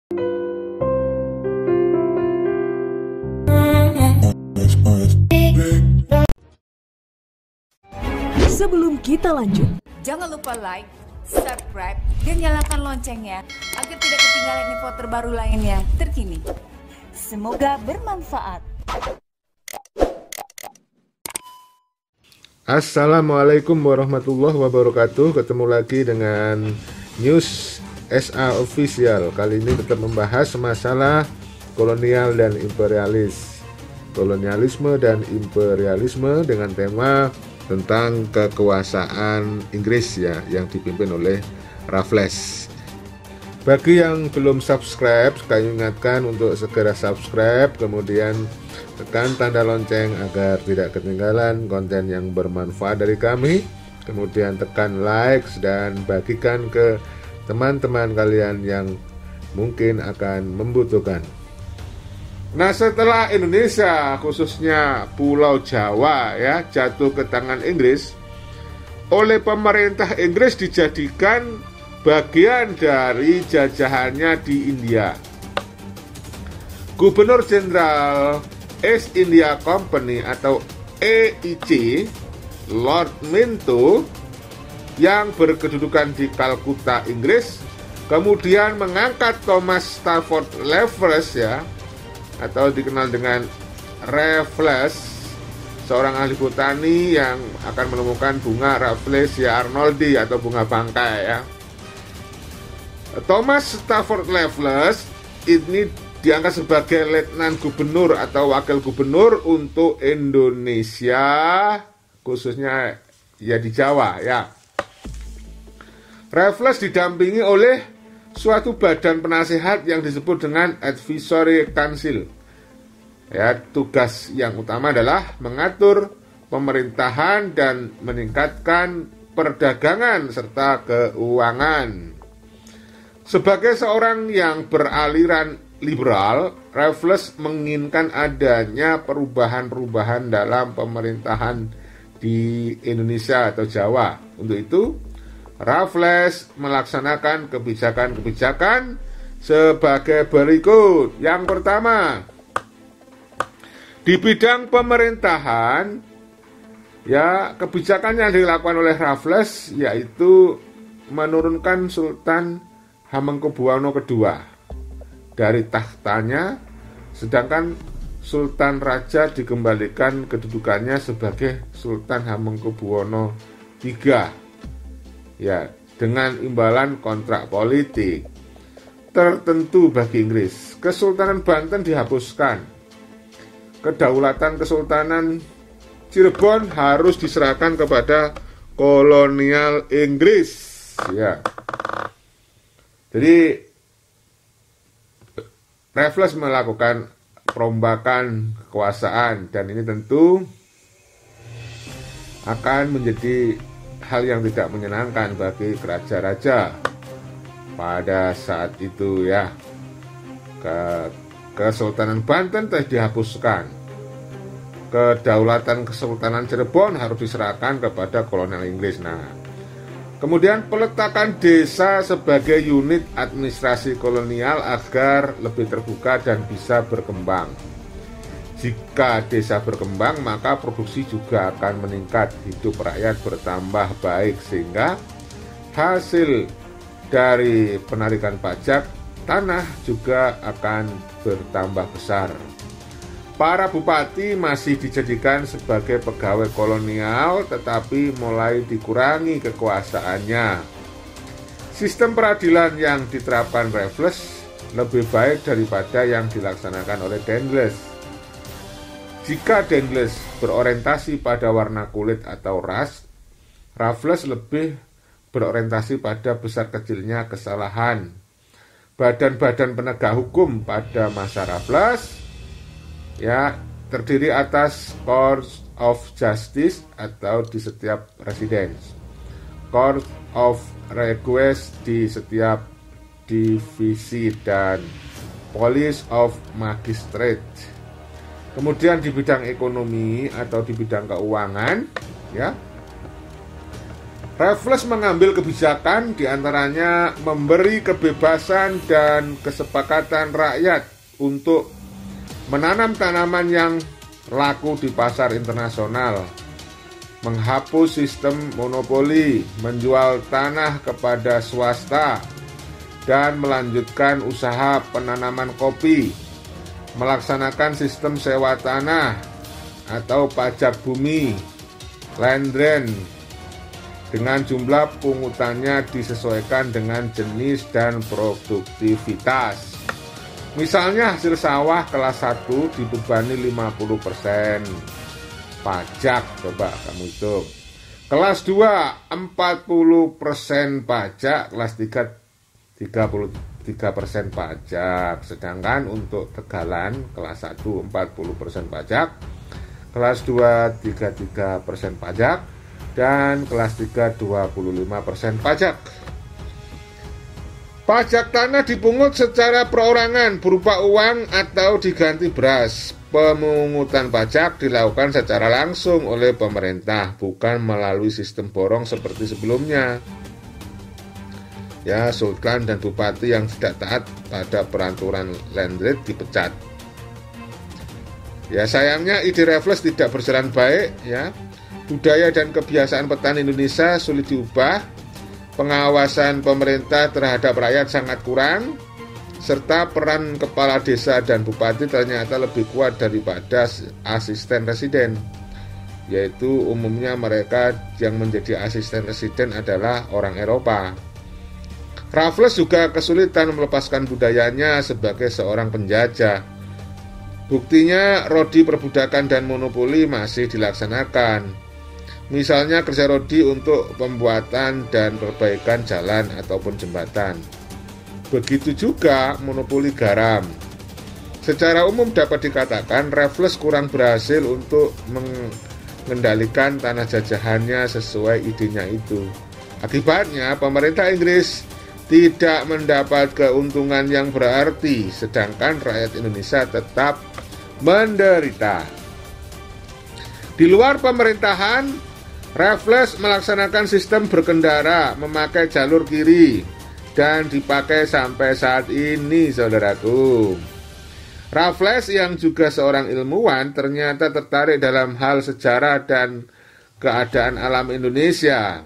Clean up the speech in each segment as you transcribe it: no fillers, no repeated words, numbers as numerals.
Sebelum kita lanjut, jangan lupa like, subscribe, dan nyalakan loncengnya agar tidak ketinggalan info terbaru lainnya terkini. Semoga bermanfaat. Assalamualaikum warahmatullahi wabarakatuh. Ketemu lagi dengan News SA Official. Kali ini tetap membahas masalah kolonial dan kolonialisme dan imperialisme dengan tema tentang kekuasaan Inggris ya, yang dipimpin oleh Raffles. Bagi yang belum subscribe, kami ingatkan untuk segera subscribe, kemudian tekan tanda lonceng agar tidak ketinggalan konten yang bermanfaat dari kami. Kemudian tekan like dan bagikan ke teman-teman kalian yang mungkin akan membutuhkan. Nah, setelah Indonesia, khususnya Pulau Jawa ya, jatuh ke tangan Inggris, oleh pemerintah Inggris dijadikan bagian dari jajahannya di India. Gubernur Jenderal East India Company atau EIC, Lord Minto, yang berkedudukan di Kalkuta, Inggris, kemudian mengangkat Thomas Stafford Raffles ya, atau dikenal dengan Raffles, seorang ahli botani yang akan menemukan bunga Rafflesia arnoldi atau bunga bangkai ya. Thomas Stafford Raffles ini diangkat sebagai letnan gubernur atau wakil gubernur untuk Indonesia, khususnya ya di Jawa ya. Raffles didampingi oleh suatu badan penasehat yang disebut dengan Advisory Council. Ya, tugas yang utama adalah mengatur pemerintahan dan meningkatkan perdagangan serta keuangan. Sebagai seorang yang beraliran liberal, Raffles menginginkan adanya perubahan-perubahan dalam pemerintahan di Indonesia atau Jawa. Untuk itu, Raffles melaksanakan kebijakan-kebijakan sebagai berikut. Yang pertama, di bidang pemerintahan, ya, kebijakan yang dilakukan oleh Raffles yaitu menurunkan Sultan Hamengkubuwono II dari tahtanya, sedangkan Sultan Raja dikembalikan kedudukannya sebagai Sultan Hamengkubuwono III. Ya, dengan imbalan kontrak politik tertentu bagi Inggris. Kesultanan Banten dihapuskan. Kedaulatan Kesultanan Cirebon harus diserahkan kepada kolonial Inggris. Ya. Jadi Raffles melakukan perombakan kekuasaan, dan ini tentu akan menjadi hal yang tidak menyenangkan bagi raja-raja pada saat itu ya. Kesultanan Banten telah dihapuskan. Kedaulatan Kesultanan Cirebon harus diserahkan kepada kolonial Inggris. Nah, kemudian peletakan desa sebagai unit administrasi kolonial agar lebih terbuka dan bisa berkembang. Jika desa berkembang, maka produksi juga akan meningkat, hidup rakyat bertambah baik, sehingga hasil dari penarikan pajak tanah juga akan bertambah besar. Para bupati masih dijadikan sebagai pegawai kolonial, tetapi mulai dikurangi kekuasaannya. Sistem peradilan yang diterapkan Raffles lebih baik daripada yang dilaksanakan oleh Dendles. Jika Dendles berorientasi pada warna kulit atau ras, Raffles lebih berorientasi pada besar kecilnya kesalahan. Badan-badan penegak hukum pada masa Raffles ya terdiri atas Court of Justice atau di setiap residence, Court of Request di setiap divisi, dan Police of Magistrate. Kemudian di bidang ekonomi atau di bidang keuangan ya Raffles mengambil kebijakan diantaranya memberi kebebasan dan kesepakatan rakyat untuk menanam tanaman yang laku di pasar internasional, menghapus sistem monopoli, menjual tanah kepada swasta, dan melanjutkan usaha penanaman kopi, melaksanakan sistem sewa tanah atau pajak bumi, land rent, dengan jumlah pungutannya disesuaikan dengan jenis dan produktivitas. Misalnya hasil sawah kelas 1 dibebani 50% pajak, coba kamu hitung. Kelas 2 40% pajak, kelas 3 33% pajak. Sedangkan untuk tegalan kelas 1 40% pajak, kelas 2 33% pajak, dan kelas 3 25% pajak. Pajak tanah dipungut secara perorangan berupa uang atau diganti beras. Pemungutan pajak dilakukan secara langsung oleh pemerintah, bukan melalui sistem borong seperti sebelumnya. Ya, sultan dan bupati yang tidak taat pada peraturan land rate dipecat. Ya, sayangnya ide Raffles tidak berjalan baik, ya. Budaya dan kebiasaan petani Indonesia sulit diubah, pengawasan pemerintah terhadap rakyat sangat kurang, serta peran kepala desa dan bupati ternyata lebih kuat daripada asisten residen, yaitu umumnya mereka yang menjadi asisten residen adalah orang Eropa. Raffles juga kesulitan melepaskan budayanya sebagai seorang penjajah. Buktinya rodi perbudakan dan monopoli masih dilaksanakan. Misalnya kerja rodi untuk pembuatan dan perbaikan jalan ataupun jembatan. Begitu juga monopoli garam. Secara umum dapat dikatakan Raffles kurang berhasil untuk mengendalikan tanah jajahannya sesuai idenya itu. Akibatnya pemerintah Inggris tidak mendapat keuntungan yang berarti, sedangkan rakyat Indonesia tetap menderita. Di luar pemerintahan, Raffles melaksanakan sistem berkendara memakai jalur kiri dan dipakai sampai saat ini, saudaraku. Raffles yang juga seorang ilmuwan ternyata tertarik dalam hal sejarah dan keadaan alam Indonesia.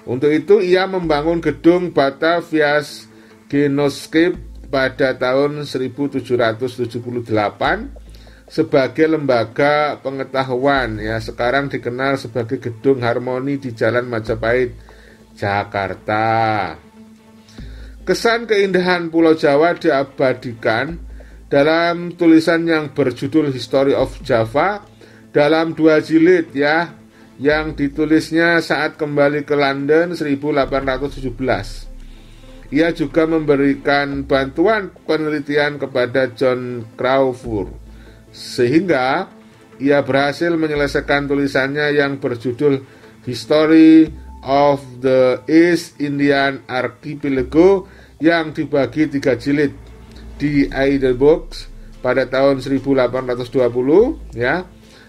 Untuk itu ia membangun gedung Batavia's Genoscape pada tahun 1778 sebagai lembaga pengetahuan, ya, sekarang dikenal sebagai Gedung Harmoni di Jalan Majapahit, Jakarta. Kesan keindahan Pulau Jawa diabadikan dalam tulisan yang berjudul History of Java dalam 2 jilid, ya, yang ditulisnya saat kembali ke London 1817. Ia juga memberikan bantuan penelitian kepada John Crawford, sehingga ia berhasil menyelesaikan tulisannya yang berjudul History of the East Indian Archipelago yang dibagi 3 jilid di Heidelberg pada tahun 1820, ya.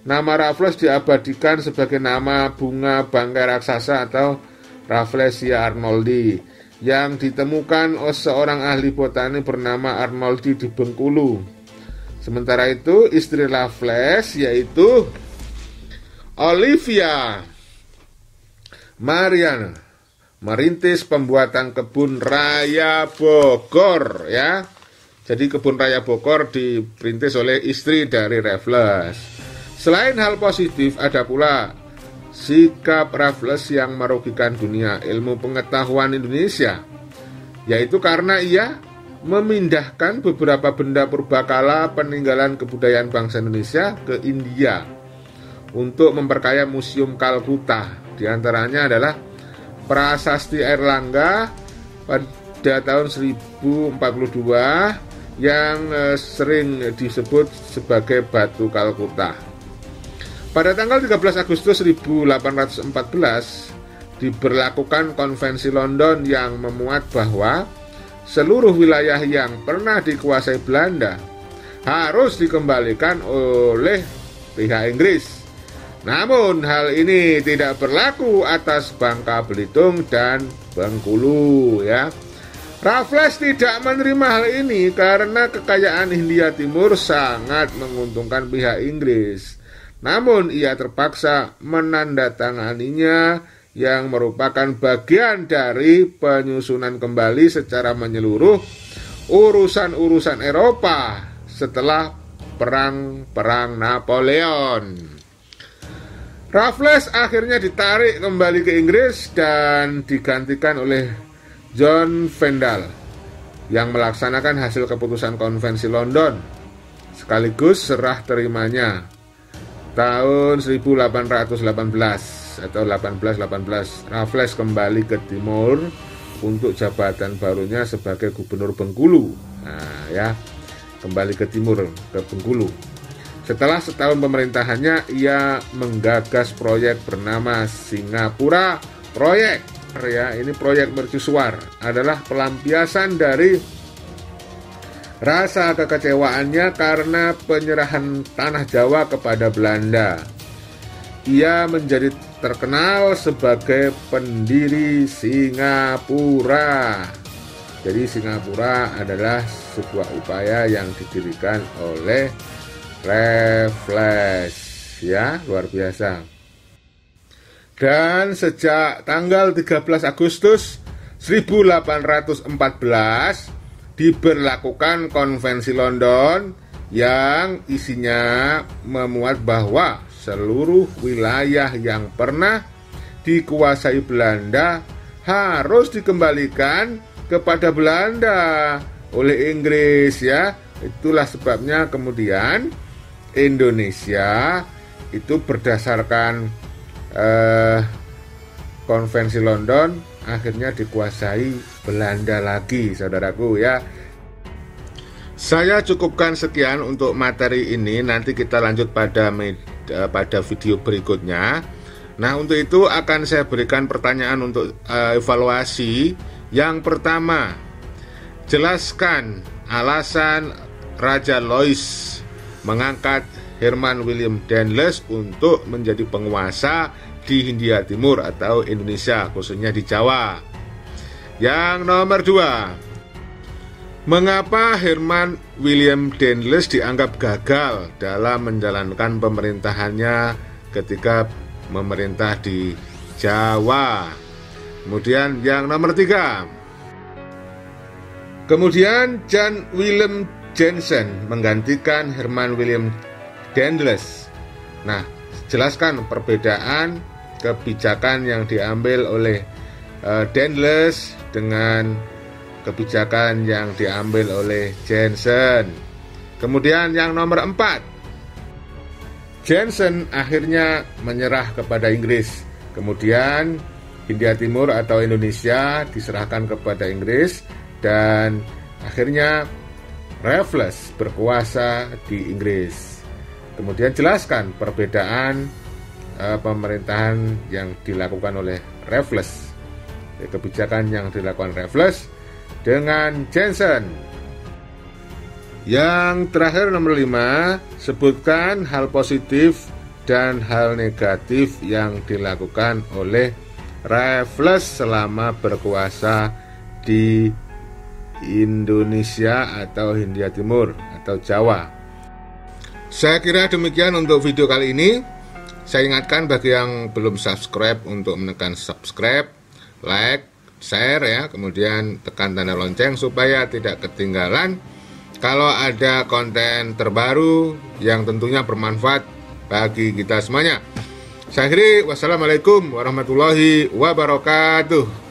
Nama Raffles diabadikan sebagai nama bunga bangkai raksasa atau Rafflesia arnoldi yang ditemukan oleh seorang ahli botani bernama Arnoldi di Bengkulu. Sementara itu istri Raffles yaitu Olivia Mariana merintis pembuatan kebun raya Bogor, ya. Jadi kebun raya Bogor diperintis oleh istri dari Raffles. Selain hal positif, ada pula sikap Raffles yang merugikan dunia ilmu pengetahuan Indonesia, yaitu karena ia memindahkan beberapa benda purbakala peninggalan kebudayaan bangsa Indonesia ke India untuk memperkaya Museum Kalkuta. Di antaranya adalah prasasti Airlangga pada tahun 1042 yang sering disebut sebagai Batu Kalkuta. Pada tanggal 13 Agustus 1814 diberlakukan Konvensi London yang memuat bahwa seluruh wilayah yang pernah dikuasai Belanda harus dikembalikan oleh pihak Inggris Namun hal ini tidak berlaku atas Bangka Belitung dan Bengkulu ya. Raffles tidak menerima hal ini karena kekayaan Hindia Timur sangat menguntungkan pihak Inggris. Namun ia terpaksa menandatanganinya yang merupakan bagian dari penyusunan kembali secara menyeluruh urusan-urusan Eropa setelah perang Napoleon. Raffles akhirnya ditarik kembali ke Inggris dan digantikan oleh John Vendal yang melaksanakan hasil keputusan konvensi London sekaligus serah terimanya tahun 1818 atau 1818. Raffles kembali ke timur untuk jabatan barunya sebagai gubernur Bengkulu. Nah ya, kembali ke timur, ke Bengkulu. Setelah setahun pemerintahannya, ia menggagas proyek bernama Singapura Proyek. Ya, ini proyek mercusuar adalah pelampiasan dari rasa kekecewaannya karena penyerahan tanah Jawa kepada Belanda. Ia menjadi terkenal sebagai pendiri Singapura. Jadi Singapura adalah sebuah upaya yang didirikan oleh Raffles, ya, luar biasa. Dan sejak tanggal 13 Agustus 1814 diberlakukan Konvensi London yang isinya memuat bahwa seluruh wilayah yang pernah dikuasai Belanda harus dikembalikan kepada Belanda oleh Inggris, ya. Itulah sebabnya kemudian Indonesia itu berdasarkan Konvensi London akhirnya dikuasai Belanda lagi, saudaraku ya. Saya cukupkan sekian untuk materi ini, nanti kita lanjut pada video berikutnya. Nah, untuk itu akan saya berikan pertanyaan untuk evaluasi. Yang pertama, jelaskan alasan Raja Louis mengangkat Herman William Dendles untuk menjadi penguasa di Hindia Timur atau Indonesia, khususnya di Jawa. Yang nomor 2, mengapa Herman William Dendles dianggap gagal dalam menjalankan pemerintahannya ketika memerintah di Jawa? Kemudian yang nomor 3, kemudian John William Jensen menggantikan Herman William Dendles. Nah, jelaskan perbedaan kebijakan yang diambil oleh Dendles dengan kebijakan yang diambil oleh Jensen. Kemudian yang nomor 4, Jensen akhirnya menyerah kepada Inggris. Kemudian Hindia Timur atau Indonesia diserahkan kepada Inggris dan akhirnya Raffles berkuasa di Inggris. Kemudian jelaskan perbedaan pemerintahan yang dilakukan oleh Raffles, kebijakan yang dilakukan Raffles dengan Jensen. Yang terakhir nomor 5, sebutkan hal positif dan hal negatif yang dilakukan oleh Raffles selama berkuasa di Indonesia atau Hindia Timur atau Jawa. Saya kira demikian untuk video kali ini. Saya ingatkan bagi yang belum subscribe untuk menekan subscribe, like, share ya, kemudian tekan tanda lonceng supaya tidak ketinggalan kalau ada konten terbaru yang tentunya bermanfaat bagi kita semuanya. Saya akhiri, wassalamualaikum warahmatullahi wabarakatuh.